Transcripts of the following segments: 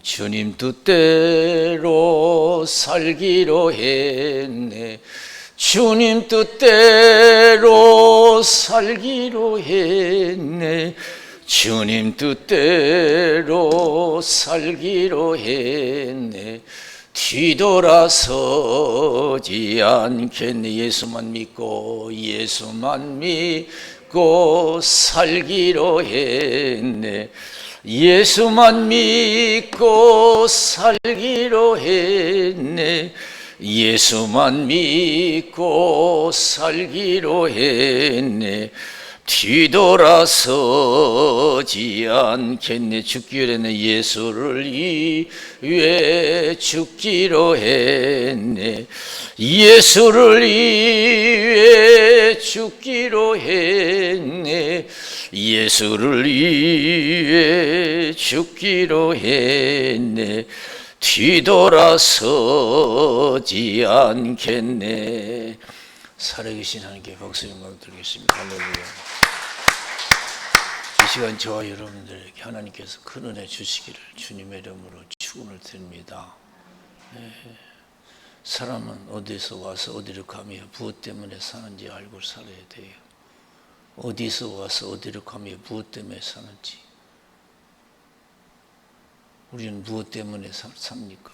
주님 뜻대로 살기로 했네. 주님 뜻대로 살기로 했네. 주님 뜻대로 살기로 했네. 뒤돌아서지 않겠네. 예수만 믿고 살기로 했네. 예수만 믿고 살기로 했네. 예수만 믿고 살기로 했네. 뒤돌아서지 않겠네. 죽기로 했네. 예수를 위해 죽기로 했네. 예수를 위해 죽기로 했네. 예수를 위해 죽기로 했네. 뒤돌아서지 않겠네. 살아계신 하나님께 박수 영광 드리겠습니다. 할렐루야. 이 시간 저와 여러분들에게 하나님께서 큰 은혜 주시기를 주님의 이름으로 축원을 드립니다. 사람은 어디서 와서 어디로 가며 무엇 때문에 사는지 알고 살아야 돼요. 어디서 와서 어디로 가며 무엇 때문에 사는지. 우리는 무엇 때문에 삽니까?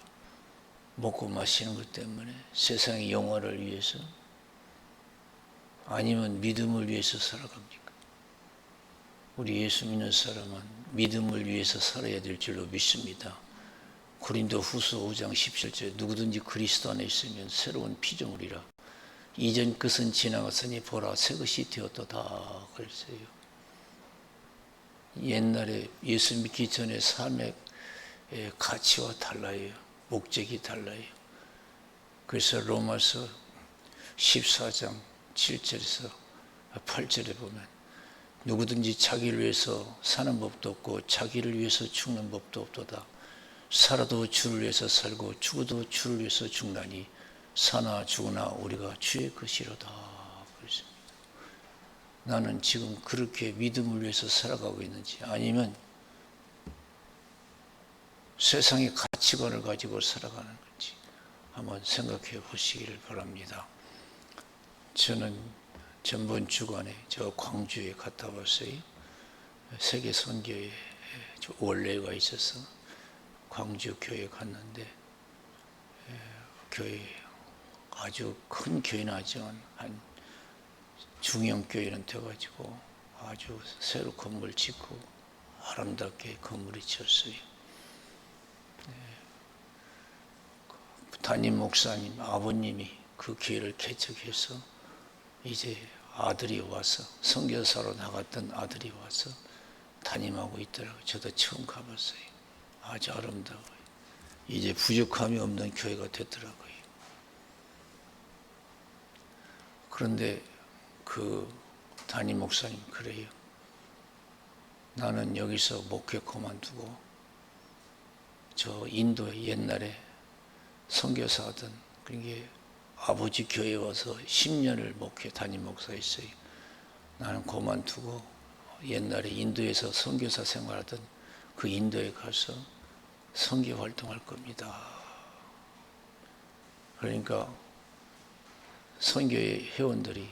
먹고 마시는 것 때문에? 세상의 영화를 위해서? 아니면 믿음을 위해서 살아갑니까? 우리 예수 믿는 사람은 믿음을 위해서 살아야 될 줄로 믿습니다. 고린도 후서 5장 17절 누구든지 그리스도 안에 있으면 새로운 피조물이라. 이전 것은 지나갔으니 보라 새 것이 되었도다 그랬어요. 옛날에 예수 믿기 전에 삶의 가치와 달라요. 목적이 달라요. 그래서 로마서 14장 7절에서 8절에 보면 누구든지 자기를 위해서 사는 법도 없고 자기를 위해서 죽는 법도 없도다. 살아도 주를 위해서 살고 죽어도 주를 위해서 죽나니 사나 죽으나 우리가 주의 것이로다 그랬습니다. 나는 지금 그렇게 믿음을 위해서 살아가고 있는지 아니면 세상의 가치관을 가지고 살아가는 건지 한번 생각해 보시기를 바랍니다. 저는 전번 주간에 저 광주에 갔다 왔어요. 세계 선교회 원래가 있어서 광주 교회 갔는데 교회 아주 큰 교회는 아니지만 한 중형 교회는 돼가지고 아주 새로 건물 짓고 아름답게 건물이 지었어요. 담임 목사님 아버님이 그 교회를 개척해서 이제 아들이 와서 선교사로 나갔던 아들이 와서 담임하고 있더라고요. 저도 처음 가봤어요. 아주 아름다워요. 이제 부족함이 없는 교회가 됐더라고요. 그런데 그 담임 목사님 그래요. 나는 여기서 목회 그만두고 저 인도에 옛날에 선교사 하던 그게 아버지 교회에 와서 10년을 목회 담임 목사였어요. 나는 그만두고 옛날에 인도에서 선교사 생활하던 그 인도에 가서 선교 활동할 겁니다. 그러니까 선교회 회원들이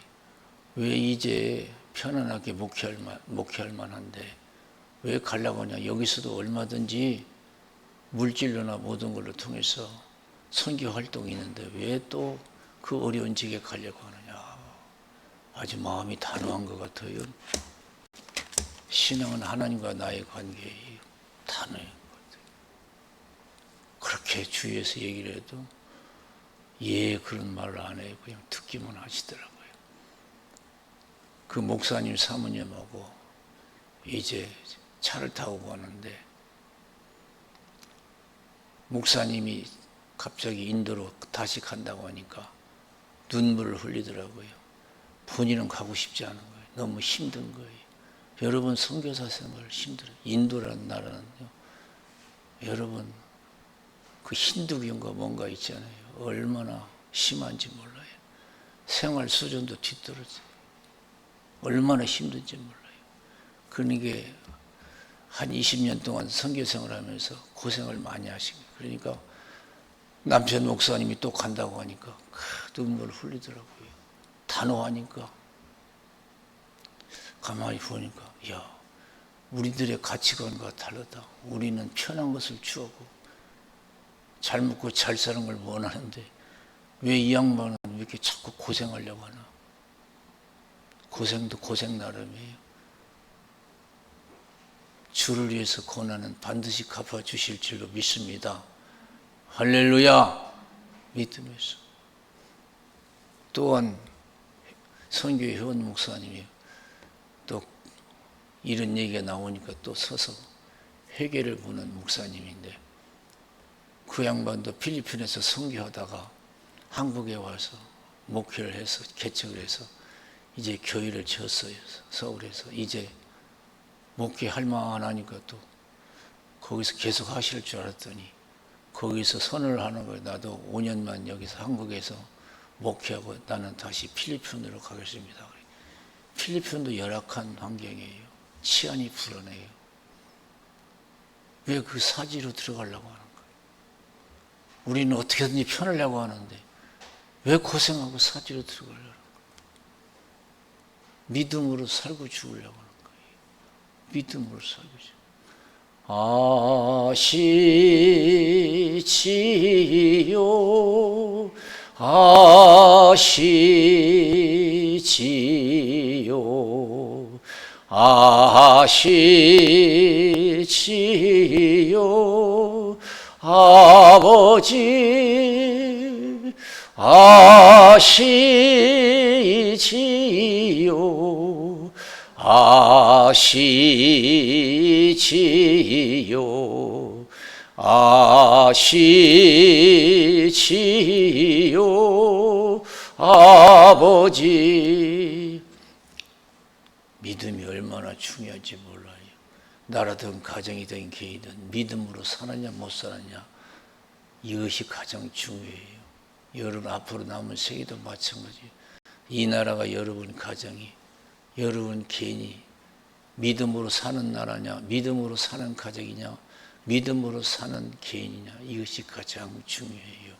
왜 이제 편안하게 목회할 만한데 왜 가려고 하냐. 여기서도 얼마든지 물질로나 모든 걸로 통해서 선교 활동이 있는데 왜 또 그 어려운 지게 가려고 하느냐. 아주 마음이 단호한 것 같아요. 신앙은 하나님과 나의 관계예요. 단호한 것 같아요. 그렇게 주위에서 얘기를 해도 그런 말을 안 해요. 그냥 듣기만 하시더라고요. 그 목사님 사모님하고 이제 차를 타고 가는데 목사님이 갑자기 인도로 다시 간다고 하니까 눈물을 흘리더라고요. 본인은 가고 싶지 않은 거예요. 너무 힘든 거예요. 여러분 선교사 생활 힘들어요. 인도라는 나라는요. 여러분 그 힌두교인가 뭔가 있잖아요. 얼마나 심한지 몰라요. 생활 수준도 뒤떨어져요. 얼마나 힘든지 몰라요. 그러니까 한 20년 동안 선교생을 하면서 고생을 많이 하신 거예요. 그러니까 남편 목사님이 또 간다고 하니까 눈물을 흘리더라고요. 단호하니까. 가만히 보니까 야, 우리들의 가치관과 다르다. 우리는 편한 것을 추구하고 잘 먹고 잘 사는 걸 원하는데 왜 이 양반은 왜 이렇게 자꾸 고생하려고 하나. 고생도 고생 나름이에요. 주를 위해서 고난은 반드시 갚아주실 줄로 믿습니다. 할렐루야. 믿음에서. 또한 선교회 회원 목사님이 또 이런 얘기가 나오니까 또 서서 회개를 보는 목사님인데 그 양반도 필리핀에서 선교하다가 한국에 와서 목회를 해서 개척을 해서 이제 교회를 지었어요. 서울에서. 이제 목회할 만하니까 또 거기서 계속 하실 줄 알았더니 거기서 선을 하는 걸 나도 5년만 여기서 한국에서 목회하고 나는 다시 필리핀으로 가겠습니다. 필리핀도 열악한 환경이에요. 치안이 불안해요. 왜 그 사지로 들어가려고 하는 거예요? 우리는 어떻게든지 편하려고 하는데 왜 고생하고 사지로 들어가려고 하는 거예요? 믿음으로 살고 죽으려고 하는 거예요. 믿음으로 살고 죽으려고. 아시지요 아시지요 아시지요 아버지 아시지요 아시지요 아시지요 아버지. 믿음이 얼마나 중요한지 몰라요. 나라든 가정이든 개인이든 믿음으로 사느냐 못 사느냐 이것이 가장 중요해요. 여러분 앞으로 남은 세계도 마찬가지예요. 이 나라가 여러분 가정이 여러분 개인이 믿음으로 사는 나라냐 믿음으로 사는 가정이냐 믿음으로 사는 개인이냐 이것이 가장 중요해요.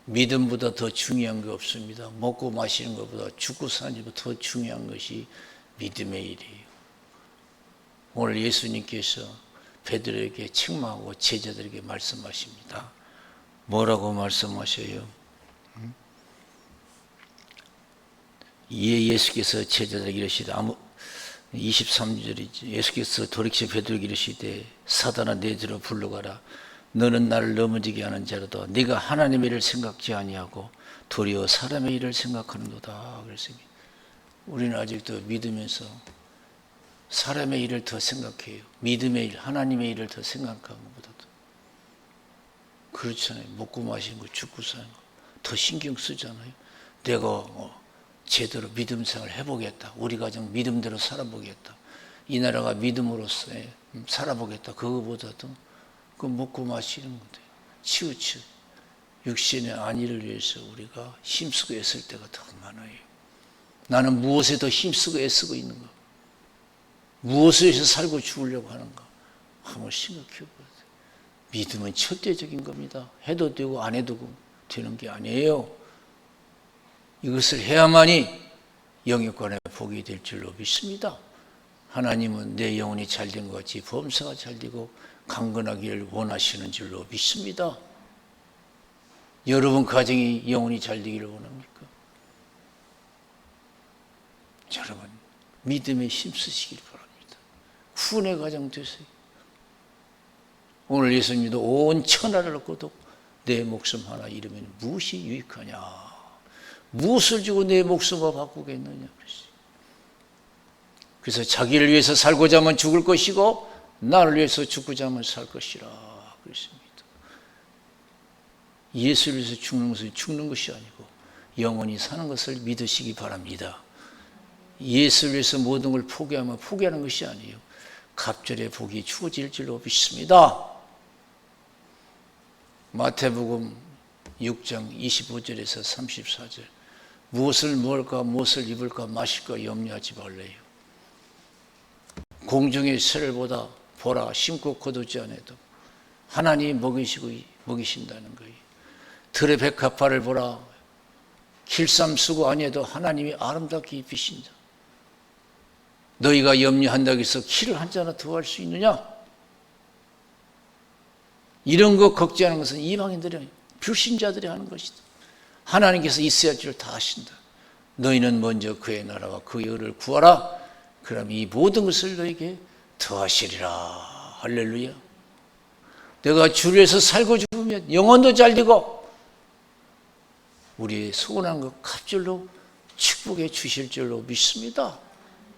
믿음보다 더 중요한 게 없습니다. 먹고 마시는 것보다 죽고 사는 것보다 더 중요한 것이 믿음의 일이에요. 오늘 예수님께서 베드로에게 책망하고 제자들에게 말씀하십니다. 뭐라고 말씀하셔요? 이에 예수께서 제자들에게 이르시되 23절이지. 예수께서 돌이켜 베드로에게 이르시되 사단아 내 뒤로 불러가라. 너는 나를 넘어지게 하는 자로다. 네가 하나님의 일을 생각지 아니하고 도리어 사람의 일을 생각하는도다. 그랬습니다. 우리는 아직도 믿으면서 사람의 일을 더 생각해요. 믿음의 일, 하나님의 일을 더 생각하는 것보다도. 그렇잖아요. 먹고 마시는 거, 죽고 사는 거 더 신경 쓰잖아요. 내가 제대로 믿음 생활을 해보겠다. 우리 가정 믿음대로 살아보겠다. 이 나라가 믿음으로 살아보겠다. 그거보다도 그 먹고 마시는 건데 치우쳐 육신의 안위를 위해서 우리가 힘쓰고 애쓸 때가 더 많아요. 나는 무엇에 더 힘쓰고 애쓰고 있는가? 무엇에 위해서 살고 죽으려고 하는가? 한번 생각해 보세요. 믿음은 절대적인 겁니다. 해도 되고 안 해도 되는 게 아니에요. 이것을 해야만이 영육간의 복이 될 줄로 믿습니다. 하나님은 내 영혼이 잘된 것 같이 범사가 잘되고 강건하기를 원하시는 줄로 믿습니다. 여러분 가정이 영혼이 잘되기를 원합니까? 여러분 믿음에 힘쓰시길 바랍니다. 후원의 가정 되세요. 오늘 예수님도 온 천하를 얻고도 내 목숨 하나 잃으면 무엇이 유익하냐? 무엇을 주고 내 목숨을 바꾸겠느냐? 그래서 자기를 위해서 살고자 하면 죽을 것이고 나를 위해서 죽고자 하면 살 것이라 그랬습니다. 예수를 위해서 죽는 것이 아니고 영원히 사는 것을 믿으시기 바랍니다. 예수를 위해서 모든 걸 포기하면 포기하는 것이 아니에요. 갑절의 복이 주어질 줄로 믿습니다. 마태복음 6장 25절에서 34절. 무엇을 먹을까 무엇을 입을까 마실까 염려하지 말래요. 공중의 새들보다 보라, 심고 거두지 않아도 하나님이 먹이신다는 거예요. 들의 백합화를 보라, 길쌈 쓰고 아니해도 하나님이 아름답게 입히신다. 너희가 염려한다고 해서 키를 한 자나 더 할 수 있느냐? 이런 거 걱정하는 것은 이방인들이, 불신자들이 하는 것이다. 하나님께서 있어야 할 줄을 다 아신다. 너희는 먼저 그의 나라와 그의 의를 구하라. 그럼 이 모든 것을 너에게 더하시리라. 할렐루야. 내가 주를 위해서 살고 죽으면 영혼도 잘되고 우리의 소원한 것 갑절로 축복해 주실 줄로 믿습니다.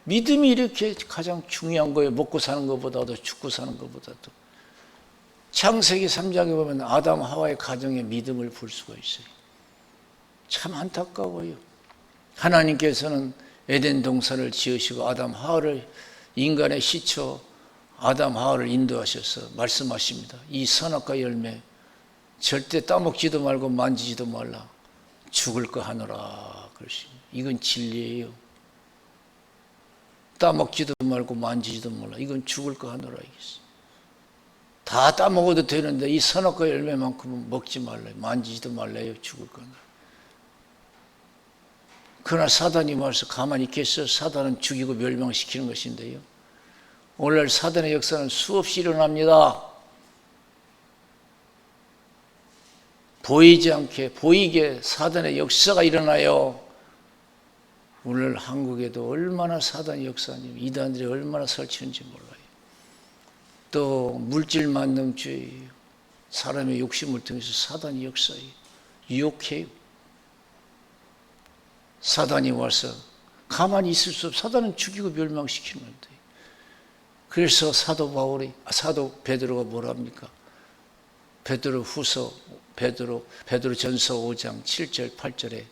믿음이 이렇게 가장 중요한 거예요. 먹고 사는 것보다도 죽고 사는 것보다도. 창세기 3장에 보면 아담 하와의 가정의 믿음을 볼 수가 있어요. 참 안타까워요. 하나님께서는 에덴 동산을 지으시고 아담 하와를 인간의 시초 아담 하와를 인도하셔서 말씀하십니다. 이 선악과 열매 절대 따먹지도 말고 만지지도 말라. 죽을 거 하노라 그러십니다. 이건 진리예요. 따먹지도 말고 만지지도 말라. 이건 죽을 거 하노라 이겠어요. 다 따먹어도 되는데 이 선악과 열매만큼은 먹지 말라요. 만지지도 말라요. 죽을 거나. 그러나 사단이 와서 가만히 있겠어요? 사단은 죽이고 멸망시키는 것인데요. 오늘날 사단의 역사는 수없이 일어납니다. 보이지 않게 보이게 사단의 역사가 일어나요. 오늘 한국에도 얼마나 사단의 역사님, 이단들이 얼마나 설치는지 몰라요. 또 물질 만능주의, 사람의 욕심을 통해서 사단의 역사예요. 유혹해요. 사단이 와서 가만히 있을 수 없어. 사단은 죽이고 멸망시키는 건데. 그래서 사도 베드로가 뭐라 합니까? 베드로전서 5장 7절 8절에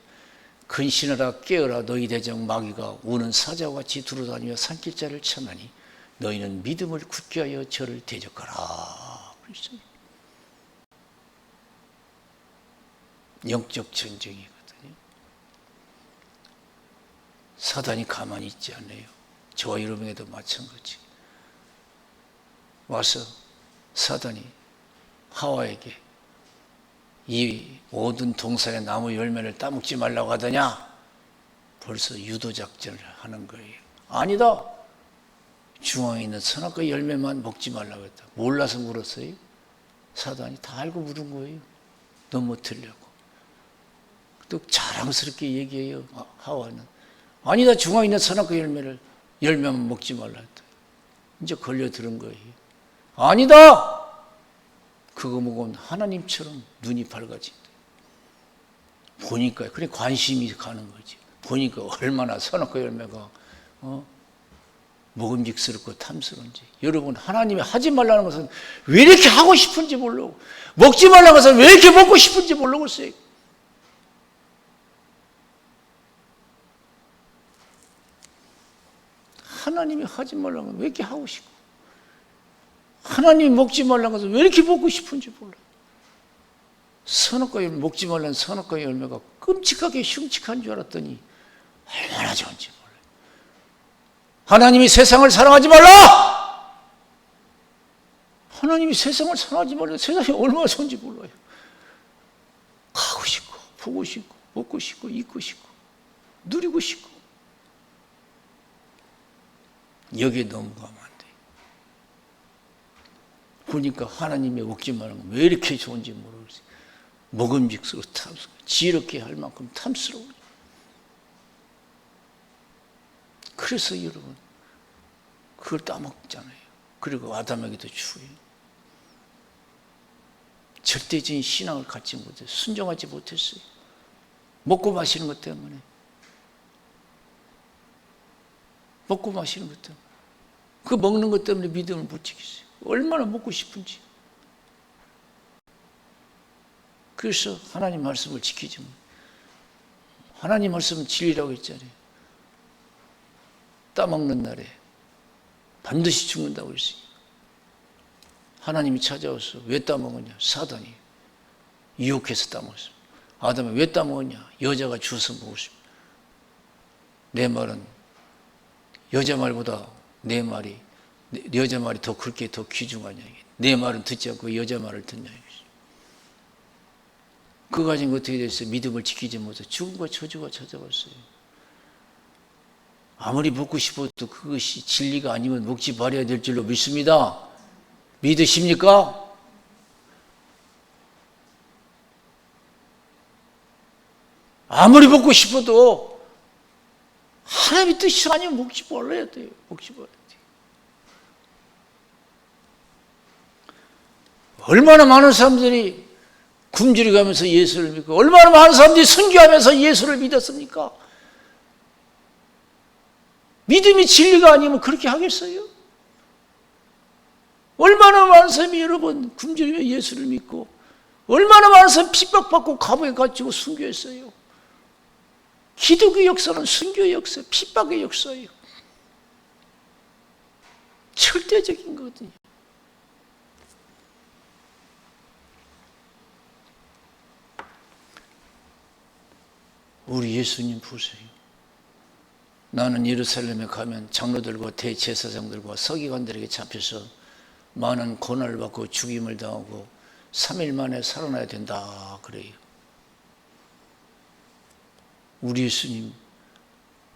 근신하라 깨어라 너희 대적 마귀가 우는 사자와 같이 두루다니며 산길자를 쳐나니 너희는 믿음을 굳게 하여 저를 대적하라. 영적 전쟁이거든요. 사단이 가만히 있지 않아요. 저와 여러분에도 마찬가지. 와서 사단이 하와에게 이 모든 동산의 나무 열매를 따먹지 말라고 하더냐? 벌써 유도작전을 하는 거예요. 아니다. 중앙에 있는 선악과 열매만 먹지 말라고 했다. 몰라서 물었어요. 사단이 다 알고 물은 거예요. 넘어뜨리려고. 또 자랑스럽게 얘기해요. 하와는. 아니다. 중앙에 있는 선악과 열매만 먹지 말라 했다. 이제 걸려들은 거예요. 아니다. 그거 먹으면 하나님처럼 눈이 밝아진다. 보니까 그래 관심이 가는 거지. 보니까 얼마나 선악과 열매가 먹음직스럽고 탐스러운지. 여러분 하나님이 하지 말라는 것은 왜 이렇게 하고 싶은지 모르고 먹지 말라는 것은 왜 이렇게 먹고 싶은지 모르겠어요. 하나님이 하지 말라는 것은 왜 이렇게 하고 싶고 하나님이 먹지 말라는 것은 왜 이렇게 먹고 싶은지 몰라. 선악과 열매 먹지 말라는 선악과 열매가 끔찍하게 흉측한 줄 알았더니 얼마나 좋은지 몰라요. 하나님이 세상을 사랑하지 말라. 하나님이 세상을 사랑하지 말라. 세상이 얼마나 좋은지 몰라요. 가고 싶고 보고 싶고 먹고 싶고 입고 싶고 누리고 싶고 여기에 넘어가면 안 돼요. 보니까 하나님의 먹지 말라는 건 왜 이렇게 좋은지 모르겠어요. 먹음직스럽고 탐스러워. 지혜롭게 할 만큼 탐스러워요. 그래서 여러분 그걸 따먹잖아요. 그리고 아담에게도 주어요. 절대적인 신앙을 갖지 못해서 순종하지 못했어요. 먹고 마시는 것 때문에. 먹고 마시는 것 때문에. 그 먹는 것 때문에 믿음을 못 지켰어요. 얼마나 먹고 싶은지. 그래서 하나님 말씀을 지키지 못. 하나님 말씀은 진리라고 했잖아요. 따먹는 날에 반드시 죽는다고 했어요. 하나님이 찾아와서 왜 따먹었냐? 사단이 유혹해서 따먹었습니다. 아담이 왜 따먹었냐? 여자가 주워서 먹었습니다. 내 말은 여자 말보다 내 말이 여자 말이 더 그렇게 더 귀중하냐. 내 말은 듣지 않고 여자 말을 듣냐. 그 가지고 어떻게 됐어요? 믿음을 지키지 못해 죽음과 저주가 찾아왔어요. 아무리 먹고 싶어도 그것이 진리가 아니면 먹지 말아야 될 줄로 믿습니다. 믿으십니까? 아무리 먹고 싶어도 하나님의 뜻이 아니면 먹지 말아야 돼요. 먹지 말아야 돼요. 얼마나 많은 사람들이 굶주려 가면서 예수를 믿고 얼마나 많은 사람들이 선교하면서 예수를 믿었습니까? 믿음이 진리가 아니면 그렇게 하겠어요? 얼마나 많은 사람이 여러분 굶주리며 예수를 믿고 얼마나 많은 사람이 핍박받고 감옥에 갇히고 순교했어요. 기독교 역사는 순교의 역사, 핍박의 역사예요. 절대적인 거거든요. 우리 예수님 보세요. 나는 예루살렘에 가면 장로들과 대제사장들과 서기관들에게 잡혀서 많은 고난을 받고 죽임을 당하고 3일 만에 살아나야 된다 그래요. 우리 예수님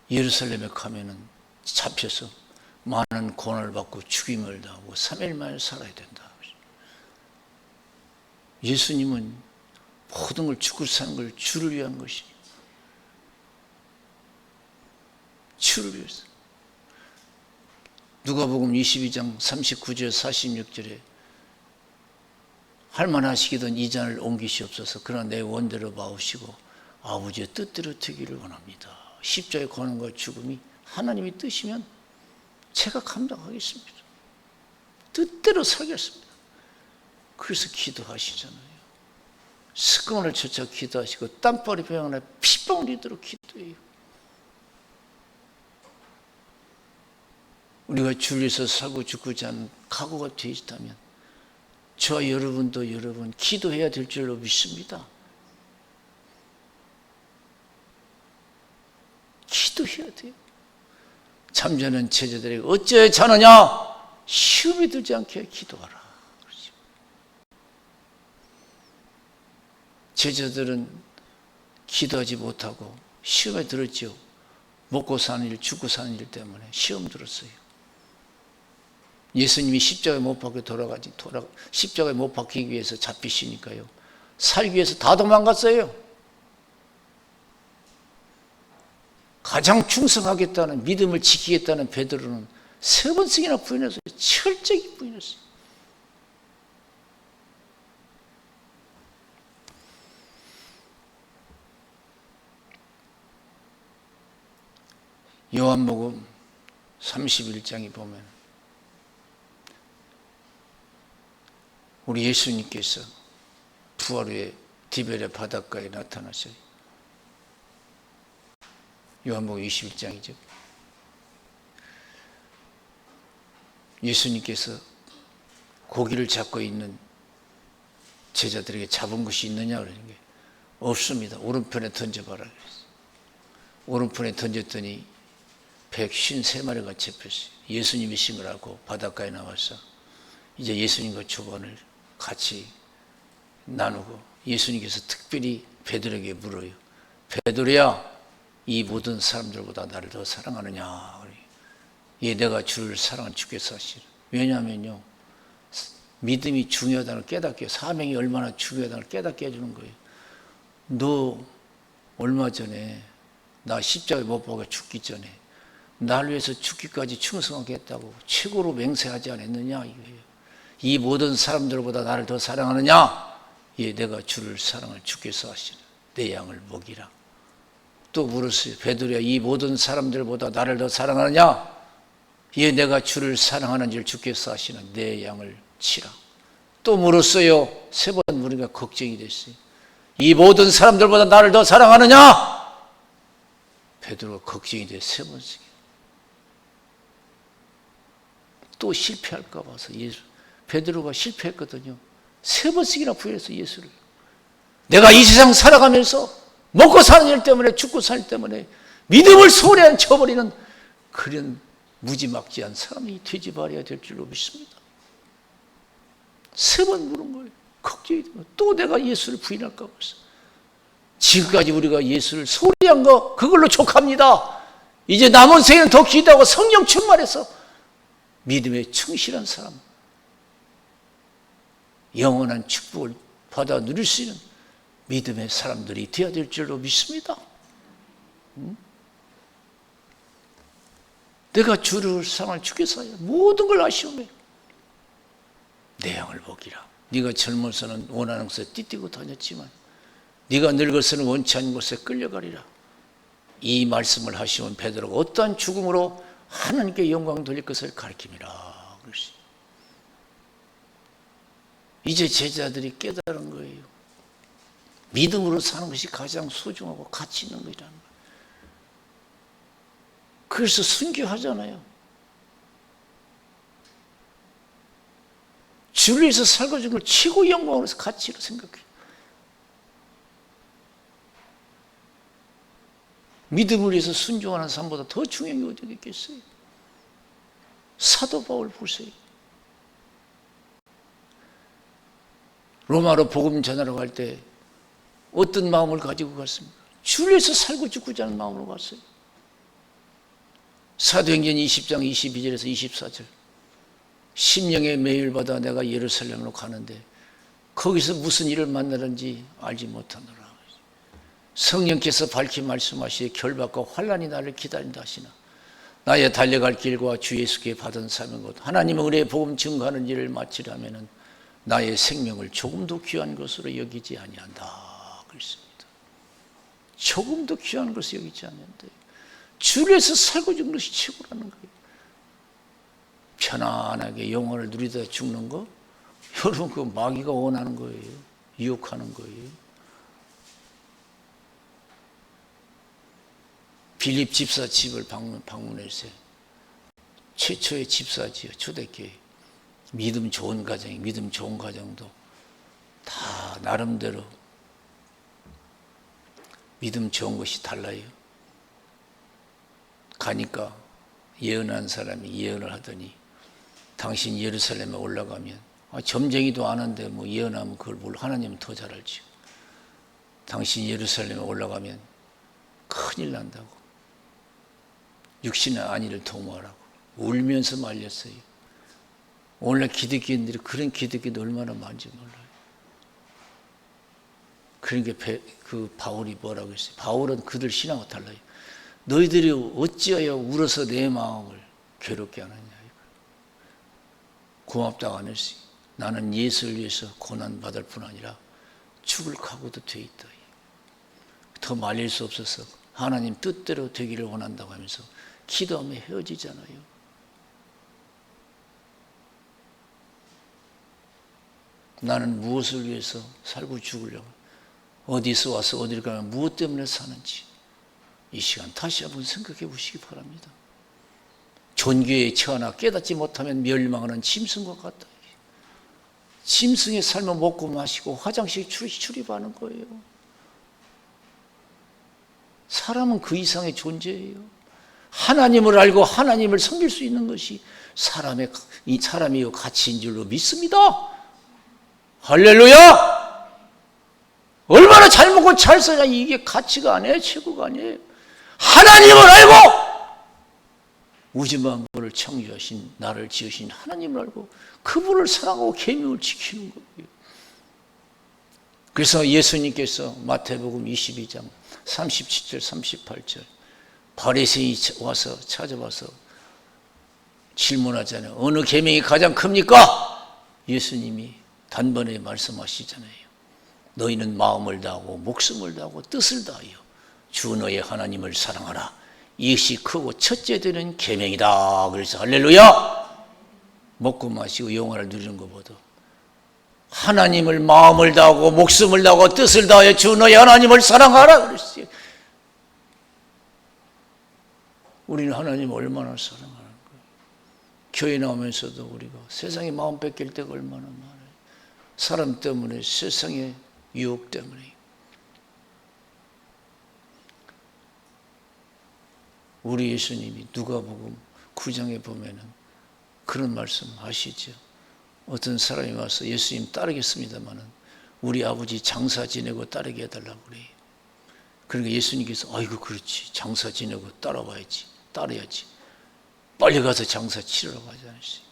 예루살렘에 가면은 잡혀서 많은 고난을 받고 죽임을 당하고 3일 만에 살아야 된다. 예수님은 모든 걸 죽고 사는 걸 주를 위한 것이에요. 주를 위해서. 누가복음 22장 39절 46절에 할만하시기던 이 잔을 옮기시옵소서. 그러나 내 원대로 마우시고 아버지의 뜻대로 되기를 원합니다. 십자가의 고난과 죽음이 하나님의 뜻이면 제가 감당하겠습니다. 뜻대로 살겠습니다. 그래서 기도하시잖아요. 습관을 쫓아 기도하시고 땀발이 배어나 피방 흘리도록 기도해요. 우리가 주를 위해서 살고 죽고자 하는 각오가 되어 있다면 저와 여러분도 여러분 기도해야 될 줄로 믿습니다. 기도해야 돼요. 잠자는 제자들에게 어찌 자느냐? 시험에 들지 않게 기도하라. 제자들은 기도하지 못하고 시험에 들었죠. 먹고 사는 일, 죽고 사는 일 때문에 시험 들었어요. 예수님이 십자가에 못 박혀 십자가에 못 박히기 위해서 잡히시니까요. 살기 위해서 다 도망갔어요. 가장 충성하겠다는 믿음을 지키겠다는 베드로는 3번씩이나 부인했어요. 철저히 부인했어요. 요한복음 31장에 보면 우리 예수님께서 부활 후에 디베레 바닷가에 나타나셔요. 요한복음 21장이죠. 예수님께서 고기를 잡고 있는 제자들에게 잡은 것이 있느냐 그러는 게 없습니다. 오른편에 던져봐라 그랬어요. 오른편에 던졌더니 153마리가 잡혔어요. 예수님이신 걸 알고 바닷가에 나와서 이제 예수님과 조반을 같이 나누고 예수님께서 특별히 베드로에게 물어요. 베드로야, 이 모든 사람들보다 나를 더 사랑하느냐? 예, 내가 주를 사랑하는 주께서 하시라. 왜냐하면요, 믿음이 중요하다는 걸 깨닫게, 사명이 얼마나 중요하다는 걸 깨닫게 해주는 거예요. 너 얼마 전에 나 십자가에 못 박아 죽기 전에 날 위해서 죽기까지 충성하겠다고 최고로 맹세하지 않았느냐 이거예요. 이 모든 사람들보다 나를 더 사랑하느냐? 예, 내가 주를 사랑할 주께서 하시라. 내 양을 먹이라. 또 물었어요. 베드로야, 이 모든 사람들보다 나를 더 사랑하느냐? 예, 내가 주를 사랑하는 줄 주께서 하시는 내 양을 치라. 또 물었어요. 3번 물으니까 걱정이 됐어요. 이 모든 사람들보다 나를 더 사랑하느냐? 베드로가 걱정이 돼 3번씩. 또 실패할까 봐서 베드로가 실패했거든요. 3번씩이나 부인해서 예수를. 내가 이 세상 살아가면서 먹고 사는 일 때문에 죽고 사는 일 때문에 믿음을 소홀히 쳐버리는 그런 무지막지한 사람이 되지 말아야 될 줄로 믿습니다. 3번 물은 거예요. 걱정이 되면 또 내가 예수를 부인할까 벌써. 지금까지 우리가 예수를 소홀히 한 거 그걸로 족합니다. 이제 남은 생에는 더 기도하고 성령 충만해서 믿음에 충실한 사람, 영원한 축복을 받아 누릴 수 있는 믿음의 사람들이 되어야 될 줄로 믿습니다. 내가 주를 사랑할 주께서 모든 걸 아시오매 내 양을 먹이라. 네가 젊어서는 원하는 곳에 띠뛰고 다녔지만 네가 늙어서는 원치 않는 곳에 끌려가리라. 이 말씀을 하시면 베드로가 어떠한 죽음으로 하나님께 영광 돌릴 것을 가르칩니다. 이제 제자들이 깨달은 거예요. 믿음으로 사는 것이 가장 소중하고 가치 있는 거라는 거예요. 그래서 순교하잖아요. 주를 위해서 살고 죽는 걸 최고 영광으로 가치로 생각해요. 믿음을 위해서 순종하는 삶보다 더 중요한 게 어디 있겠어요? 사도 바울 보세요. 로마로 복음 전하러 갈 때 어떤 마음을 가지고 갔습니까? 주를 위해서 살고 죽고자 하는 마음으로 갔어요. 사도행전 20장 22절에서 24절 심령의 매일 받아 내가 예루살렘으로 가는데 거기서 무슨 일을 만나는지 알지 못하노라. 성령께서 밝히 말씀하시되 결박과 환난이 나를 기다린다 하시나 나의 달려갈 길과 주 예수께 받은 사명 곧 하나님의 은혜의 복음 증거하는 일을 마치려면은 나의 생명을 조금도 귀한 것으로 여기지 아니한다 그랬습니다. 조금도 귀한 것으로 여기지 아니한다. 주를 위해서 살고 죽는 것이 최고라는 거예요. 편안하게 영혼을 누리다 죽는 거 여러분 그 마귀가 원하는 거예요. 유혹하는 거예요. 빌립 집사 집을 방문했어요. 최초의 집사지요. 초대교회. 믿음 좋은 가정이 믿음 좋은 가정도 다 나름대로 믿음 좋은 것이 달라요. 가니까 예언한 사람이 예언을 하더니 당신 예루살렘에 올라가면 점쟁이도 아는데 뭐 예언하면 그걸 뭘 하나님은 더 잘 알지요. 당신 예루살렘에 올라가면 큰일 난다고. 육신의 안위를 도모하라고 울면서 말렸어요. 오늘날 기독교인들이 그런 기독교도 얼마나 많은지 몰라요. 그러니까 그 바울이 뭐라고 했어요? 바울은 그들 신앙과 달라요. 너희들이 어찌하여 울어서 내 마음을 괴롭게 하느냐. 고맙다고 안 했어요. 나는 예수를 위해서 고난받을 뿐 아니라 죽을 각오도 돼 있다. 더 말릴 수 없어서 하나님 뜻대로 되기를 원한다고 하면서 기도하며 헤어지잖아요. 나는 무엇을 위해서 살고 죽으려고 어디서 와서 어디를 가면 무엇 때문에 사는지 이 시간 다시 한번 생각해 보시기 바랍니다. 존귀에 처하나 깨닫지 못하면 멸망하는 짐승과 같다. 짐승의 삶을 먹고 마시고 화장실 출입하는 거예요. 사람은 그 이상의 존재예요. 하나님을 알고 하나님을 섬길 수 있는 것이 사람이요 가치인 줄로 믿습니다. 할렐루야! 얼마나 잘 먹고 잘 사냐 이게 가치가 아니에요. 최고가 아니에요. 하나님을 알고 우주만물을 창조하신 나를 지으신 하나님을 알고 그분을 사랑하고 계명을 지키는 거예요. 그래서 예수님께서 마태복음 22장 37절 38절 바리새인이 와서 찾아와서 질문하잖아요. 어느 계명이 가장 큽니까? 예수님이 단번에 말씀하시잖아요. 너희는 마음을 다하고 목숨을 다하고 뜻을 다하여 주 너의 하나님을 사랑하라. 이것이 크고 첫째 되는 계명이다. 그래서 할렐루야! 먹고 마시고 영화를 누리는 것보다 하나님을 마음을 다하고 목숨을 다하고 뜻을 다하여 주 너의 하나님을 사랑하라 그랬어요. 우리는 하나님을 얼마나 사랑하는 거예요. 교회 나오면서도 우리가 세상에 마음 뺏길 때가 얼마나 많아요. 사람 때문에, 세상의 유혹 때문에. 우리 예수님이 누가복음 9장에 보면은 그런 말씀 아시죠? 어떤 사람이 와서 예수님 따르겠습니다마는 우리 아버지 장사 지내고 따르게 해달라고 그래요. 그러니까 예수님께서 아이고 그렇지, 장사 지내고 따라와야지, 따라야지, 빨리 가서 장사 치르라고 하지 않으세요?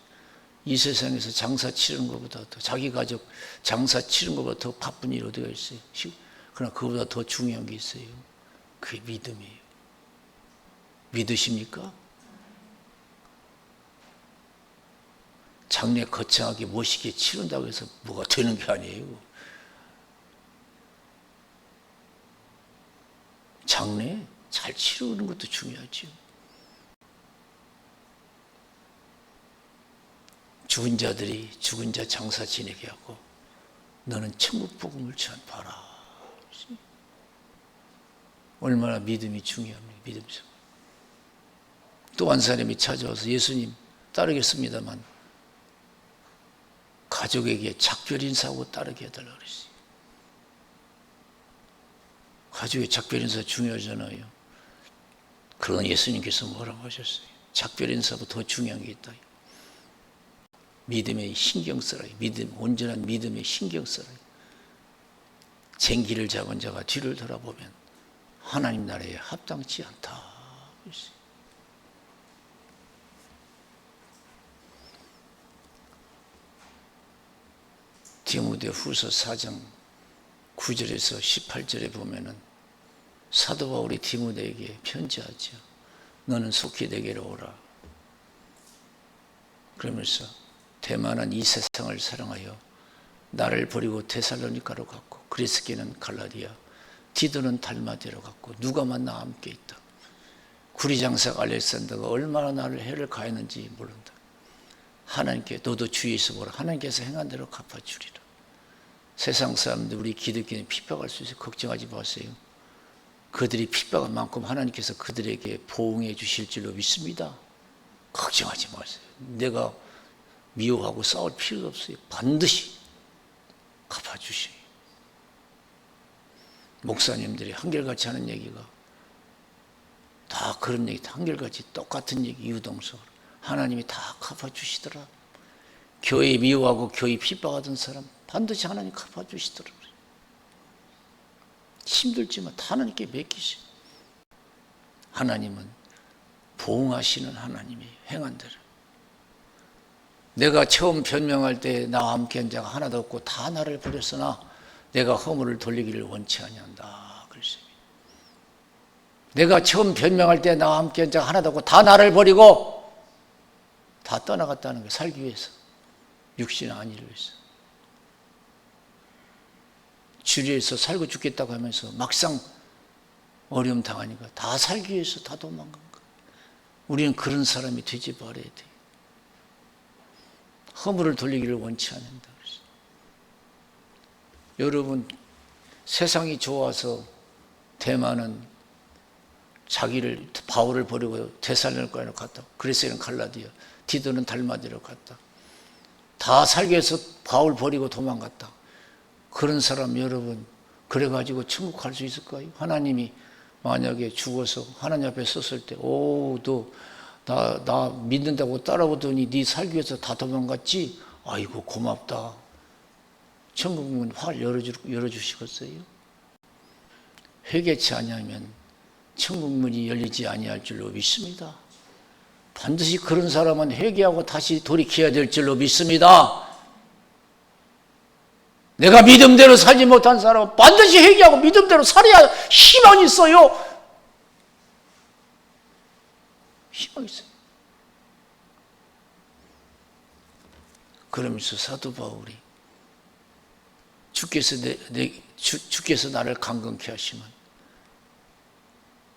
이 세상에서 장사 치르는 것보다 더, 자기 가족 장사 치르는 것보다 더 바쁜 일이 어디가 있어요? 그러나 그보다 더 중요한 게 있어요. 그게 믿음이에요. 믿으십니까? 장례 거창하게 멋있게 치른다고 해서 뭐가 되는 게 아니에요. 장례 잘 치르는 것도 중요하죠. 죽은 자들이 죽은 자 장사 지내게 하고 너는 천국 복음을 전파하라. 얼마나 믿음이 중요합니까? 믿음. 또 한 사람이 찾아와서 예수님 따르겠습니다만 가족에게 작별 인사하고 따르게 해달라고 그랬어요. 가족의 작별 인사 중요하잖아요. 그러나 예수님께서 뭐라고 하셨어요? 작별 인사보다 더 중요한 게 있다. 믿음에 신경 써라. 믿음, 온전한 믿음에 신경 써라. 쟁기를 잡은 자가 뒤를 돌아보면 하나님 나라에 합당치 않다. 디모데후서 4장 9절에서 18절에 보면은 사도 바울이 디모데에게 편지하죠. 너는 속히 내게로 오라. 그러면서 대만한 이 세상을 사랑하여 나를 버리고 데살로니가로 갔고 그리스께는 갈라디아, 디도는 달마디로 갔고 누가 만나 함께 있다. 구리장사 알렉산더가 얼마나 나를 해를 가했는지 모른다. 하나님께 너도 주의해서 보라. 하나님께서 행한 대로 갚아주리라. 세상 사람들 우리 기독교는 핍박할 수 있어요. 걱정하지 마세요. 그들이 핍박한 만큼 하나님께서 그들에게 보응해 주실 줄로 믿습니다. 걱정하지 마세요. 내가 미워하고 싸울 필요가 없어요. 반드시 갚아주셔요. 목사님들이 한결같이 하는 얘기가 다 그런 얘기, 한결같이 똑같은 얘기, 유동적으로 하나님이 다 갚아주시더라. 교회 미워하고 교회 핍박하던 사람 반드시 하나님 갚아주시더라. 힘들지만 하나님께 맡기세요. 하나님은 보응하시는 하나님이 행한 대로. 내가 처음 변명할 때 나와 함께 한 자가 하나도 없고 다 나를 버렸으나 내가 허물을 돌리기를 원치 아니한다. 그랬어요. 내가 처음 변명할 때 나와 함께 한 자가 하나도 없고 다 나를 버리고 다 떠나갔다는 거예요. 살기 위해서. 육신 아니를 위해서. 주리에서 살고 죽겠다고 하면서 막상 어려움 당하니까 다 살기 위해서 다 도망간 거예요. 우리는 그런 사람이 되지 말아야 돼요. 허물을 돌리기를 원치 않는다. 여러분, 세상이 좋아서 대만은 자기를 바울을 버리고 데살로니가로 갔다. 그리스는 갈라디아, 디도는 달마디로 갔다. 다 살기 위해서 바울 버리고 도망갔다. 그런 사람 여러분 그래가지고 천국 갈 수 있을까요? 하나님이 만약에 죽어서 하나님 앞에 섰을 때 나 믿는다고 따라오더니 네 살기 위해서 다 도망갔지? 아이고 고맙다. 천국문 활 열어주시겠어요? 회개치 아니하면 천국문이 열리지 아니할 줄로 믿습니다. 반드시 그런 사람은 회개하고 다시 돌이켜야 될 줄로 믿습니다. 내가 믿음대로 살지 못한 사람은 반드시 회개하고 믿음대로 살아야 희망이 있어요. 희망이 있어요. 그러면서 사도 바울이 주께서 나를 강건케 하시면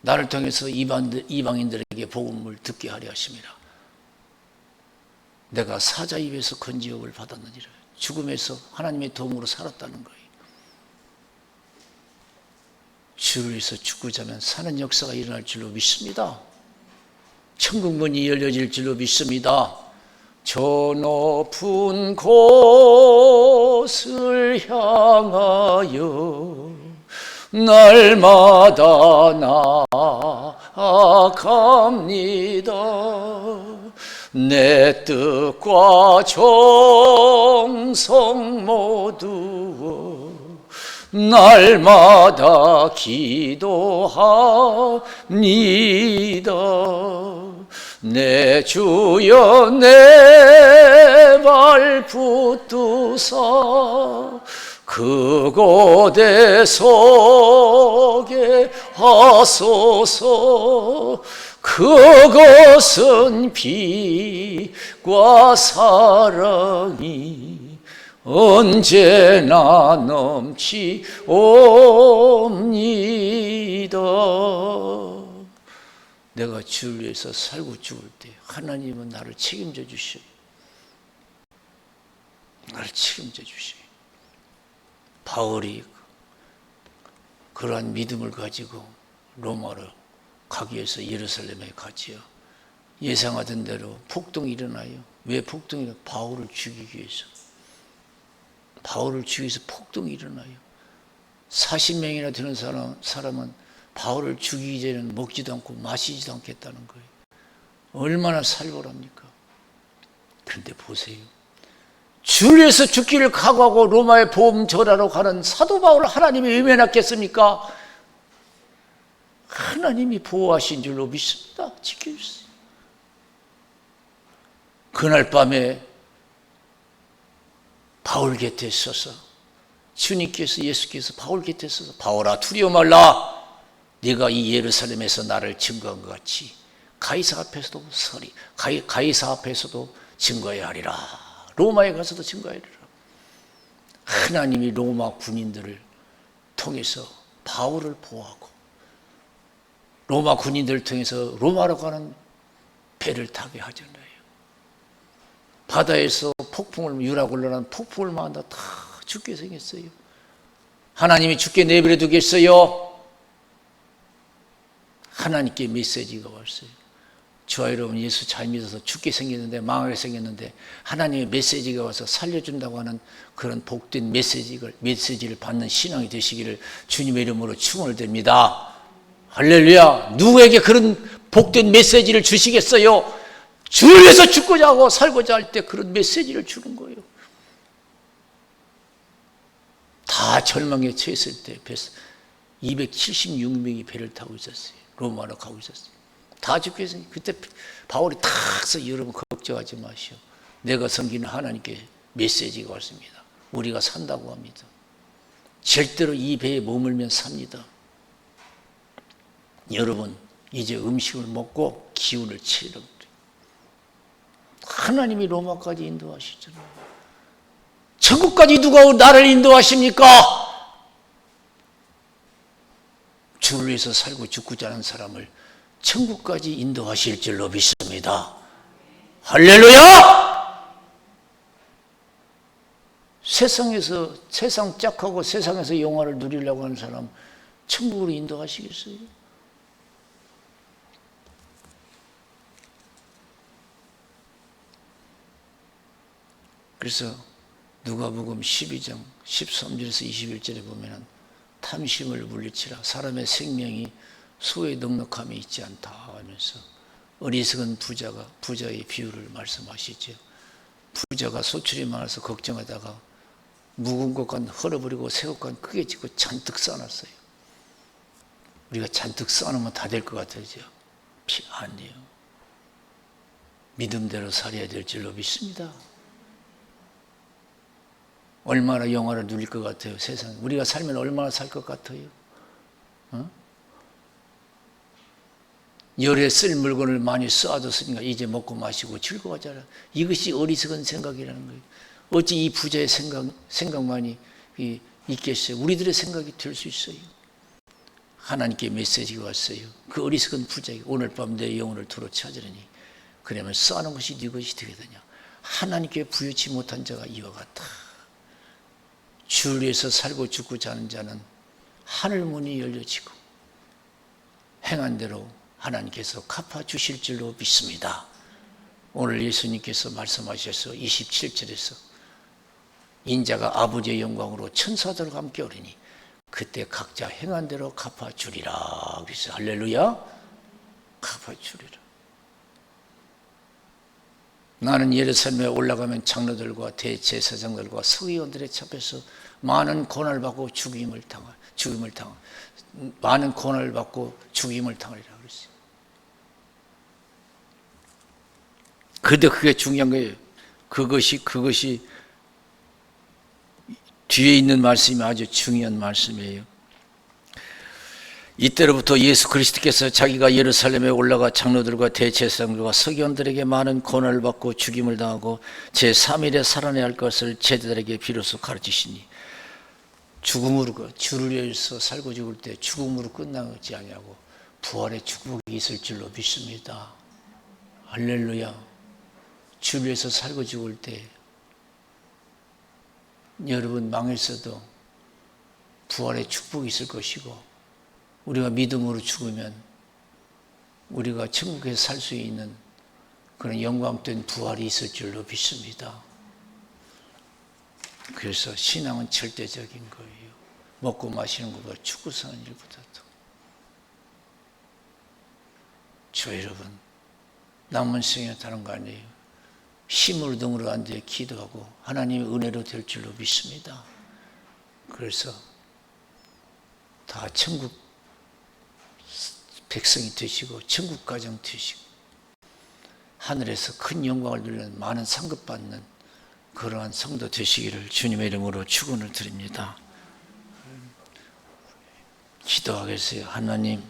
나를 통해서 이방인들에게 복음을 듣게 하려 하심이라. 내가 사자 입에서 건지욕을 받았느니라. 죽음에서 하나님의 도움으로 살았다는 거예요. 주를 위해서 죽고자 하면 사는 역사가 일어날 줄로 믿습니다. 천국문이 열려질 줄로 믿습니다. 저 높은 곳을 향하여 날마다 나아갑니다. 내 뜻과 정성 모두 날마다 기도합니다. 내 주여 내 발 붙드사 그곳에 서게 하소서. 그것은 빛과 사랑이 언제나 넘치옵니다. 내가 주를 위해서 살고 죽을 때 하나님은 나를 책임져 주셔요. 나를 책임져 주셔요. 바울이 그러한 믿음을 가지고 로마로 가기 위해서 예루살렘에 가지요. 예상하던 대로 폭동이 일어나요. 왜 폭동이 일어나요? 바울을 죽이기 위해서. 바울을 죽이기 위해서 폭동이 일어나요. 40명이나 되는 사람은 바울을 죽이기 전에는 먹지도 않고 마시지도 않겠다는 거예요. 얼마나 살벌합니까? 그런데 보세요. 주를 위해서 죽기를 각오하고 로마의 보험 절하러 가는 사도 바울을 하나님이 외면했겠습니까? 하나님이 보호하신 줄로 믿습니다. 지켜주세요. 그날 밤에 바울 곁에 서서 주님께서 예수께서 바울 곁에 서서 바울아 두려워 말라. 네가 이 예루살렘에서 나를 증거한 것 같이 가이사 앞에서도 가이사 앞에서도 증거해야 하리라. 로마에 가서도 증거해야 하리라. 하나님이 로마 군인들을 통해서 바울을 보호하고 로마 군인들을 통해서 로마로 가는 배를 타게 하잖아요. 바다에서 폭풍을 유라굴라는 폭풍을 만나 다 죽게 생겼어요. 하나님이 죽게 내버려 두겠어요? 하나님께 메시지가 왔어요. 저와 여러분 예수 잘 믿어서 죽게 생겼는데 망하게 생겼는데 하나님의 메시지가 와서 살려준다고 하는 그런 복된 메시지를 받는 신앙이 되시기를 주님의 이름으로 축원을 드립니다. 할렐루야. 누구에게 그런 복된 메시지를 주시겠어요? 주를 위해서 죽고자 하고 살고자 할 때 그런 메시지를 주는 거예요. 다 절망에 처했을 때 276명이 배를 타고 있었어요. 로마로 가고 있었어요. 다 죽게 했으니 그때 바울이 탁서 여러분 걱정하지 마시오. 내가 섬기는 하나님께 메시지가 왔습니다. 우리가 산다고 합니다. 절대로 이 배에 머물면 삽니다. 여러분 이제 음식을 먹고 기운을 채우라고 그래요. 하나님이 로마까지 인도하시잖아요. 천국까지 누가 나를 인도하십니까? 주를 위해서 살고 죽고자 하는 사람을 천국까지 인도하실 줄로 믿습니다. 할렐루야! 세상 짝하고 세상에서 영화를 누리려고 하는 사람 천국으로 인도하시겠어요? 그래서 누가복음 12장 13절에서 21절에 보면은 탐심을 물리치라 사람의 생명이 소에 넉넉함이 있지 않다 하면서 어리석은 부자의 비유를 말씀하시죠. 부자가 소출이 많아서 걱정하다가 묵은 것간 헐어버리고 새 것간 크게 짓고 잔뜩 쌓아놨어요. 우리가 잔뜩 쌓아놓으면 다 될 것 같아요. 아니에요. 믿음대로 살아야 될 줄로 믿습니다. 얼마나 영화를 누릴 것 같아요, 세상에. 우리가 살면 얼마나 살 것 같아요? 열에 쓸 물건을 많이 쌓아뒀으니까 이제 먹고 마시고 즐거워하잖아. 이것이 어리석은 생각이라는 거예요. 어찌 이 부자의 생각만이 있겠어요? 우리들의 생각이 될 수 있어요. 하나님께 메시지가 왔어요. 그 어리석은 부자에게 오늘 밤 내 영혼을 도로 찾으려니 그러면 쌓아놓은 것이 네 것이 되거든요. 하나님께 부여치 못한 자가 이와 같다. 주를 위해서 살고 죽고자 하는 자는 하늘 문이 열려지고 행한 대로 하나님께서 갚아주실 줄로 믿습니다. 오늘 예수님께서 말씀하셔서 27절에서 인자가 아버지의 영광으로 천사들과 함께 오리니 그때 각자 행한 대로 갚아주리라. 그래서 할렐루야, 갚아주리라. 나는 예루살렘에 올라가면 장로들과 대제사장들과 서기관들의 앞에서 많은 고난을 받고 죽임을 당하리라 그랬어요. 그런데 그게 중요한 거예요. 그것이 뒤에 있는 말씀이 아주 중요한 말씀이에요. 이때로부터 예수 그리스도께서 자기가 예루살렘에 올라가 장로들과 대제사장들과 서기관들에게 많은 고난을 받고 죽임을 당하고 제3일에 살아내야 할 것을 제자들에게 비로소 가르치시니, 죽음으로 주를 위해서 살고 죽을 때 죽음으로 끝나지 아니하고 부활의 축복이 있을 줄로 믿습니다. 할렐루야. 주를 위해서 살고 죽을 때 여러분 망했어도 부활의 축복이 있을 것이고, 우리가 믿음으로 죽으면 우리가 천국에서 살 수 있는 그런 영광된 부활이 있을 줄로 믿습니다. 그래서 신앙은 절대적인 거예요. 먹고 마시는 것보다 죽고 사는 일보다도. 저 여러분, 남은 생에 다른 거 아니에요. 힘으로 등으로 앉아 기도하고 하나님의 은혜로 될 줄로 믿습니다. 그래서 다 천국 백성이 되시고 천국 가정 되시고 하늘에서 큰 영광을 누리는 많은 상급 받는 그러한 성도 되시기를 주님의 이름으로 축원을 드립니다. 기도하겠어요. 하나님,